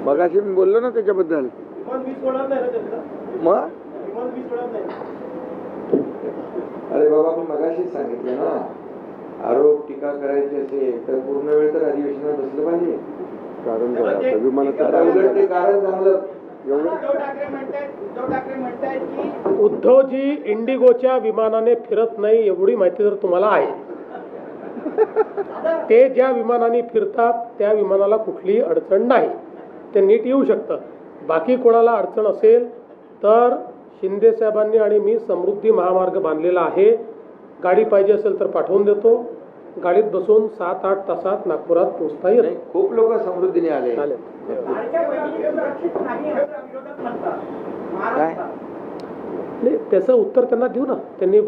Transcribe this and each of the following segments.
मगाशी मी बोललो ना त्याच्याबद्दल. मग अरे बाबा मी मगाशीच सांगितलं ना, आरोप टीका करायची असेल तर पूर्ण वेळ तर अधिवेशनात बसलं पाहिजे. कारण उलट ते कारण चांगलं. उद्धवजी इंडिगोच्या विमानाने फिरत नाही एवढी माहिती जर तुम्हाला आहे, ते ज्या विमानाने फिरतात त्या विमानाला कुठलीही अडचण नाही, ते नीट येऊ शकतं. बाकी कोणाला अडचण असेल तर शिंदे साहेबांनी आणि मी समृद्धी महामार्ग बांधलेला आहे. गाडी पाहिजे असेल तर पाठवून देतो. गाडीत बसून 7-8 तासात नागपुरात पोहोचता येईल. खूप लोक समृद्धीने आले. त्याचं उत्तर त्यांना देऊ ना. त्यांनी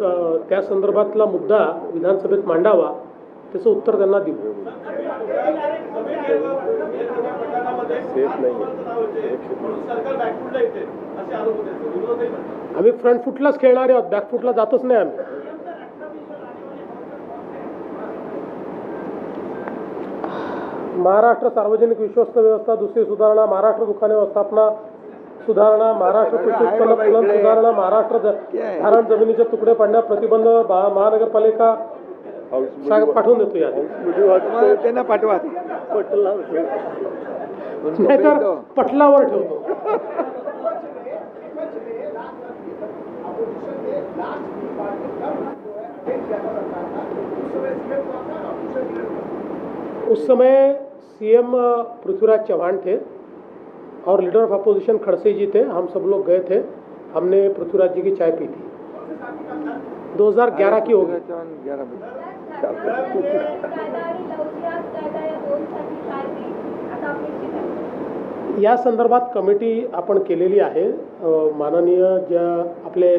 त्या संदर्भातला मुद्दा विधानसभेत मांडावा, त्याचं उत्तर त्यांना देऊ. आम्ही फ्रंट फुटलाच खेळणारे आहोत, बॅक फुटला जातच नाही आम्ही. महाराष्ट्र सार्वजनिक विश्वस्त व्यवस्था दुसरी सुधारणा, महाराष्ट्र दुकाने व्यवस्थापना सुधारणा, महाराष्ट्र कृषी उत्पन्न फलन सुधारणा, महाराष्ट्र धारण जमिनीचे तुकडे पाडण्या प्रतिबंध, महानगरपालिका पाठवून देतो. या त्यांना पाठवा, नाहीतर पटलावर ठेवतो. उस समय सीएम पृथ्वीराज चौहान थे और लीडर ऑफ अपोजिशन खड़से जी थे. हम सब लोग गए थे, हमने पृथ्वीराज जी की चाय पी थी. 2011 की होगी. या संदर्भात कमिटी आपण केलेली आहे. माननीय ज्या आपले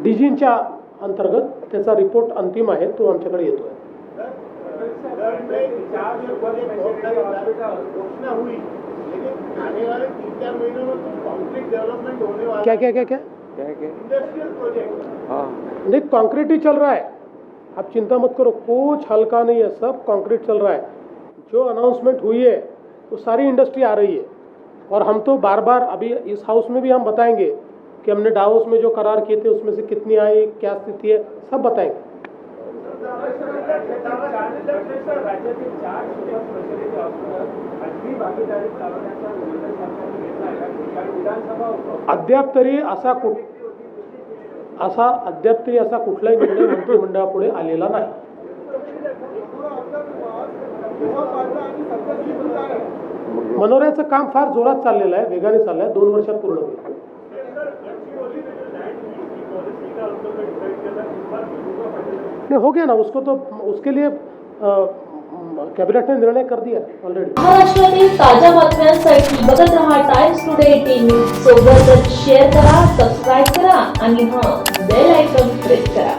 डीजींच्या अंतर्गत त्याचा रिपोर्ट अंतिम आहे, तो आमच्याकडे येतोय. क्या क्या क्या क्या नहीं, कंक्रीट ही चल रहा है, आप चिंता मत करो, कुछ हल्का नहीं है, सब कंक्रीट चल रहा है. जो अनाउंसमेंट हुई है वो सारी इंडस्ट्री आ रही है. और हम तो बार बार अभी इस हाउस में भी हम बताएंगे कि हमने डावोस में जो करार किए थे उसमें से कितनी आई, क्या स्थिति है, सब बताएंगे. अद्याप तरी असा कुठलाही निर्णय मंत्रिमंडळापुढे आलेला नाही. मनोऱ्याचं काम फार जोरात चाललेलं आहे, वेगाने चाललंय, 2 वर्षात पूर्ण होईल. नहीं हो गया ना, उसको तो उसके लिए कैबिनेट ने निर्णय कर दिया ऑलरेडी. महाराष्ट्रातील ताज्या बातम्यांसाठी बघत रहा टाइम्स टुडे टीव्ही. सोबतच शेअर करा, सबस्क्राईब करा आणि बेल आयकॉन प्रेस करा.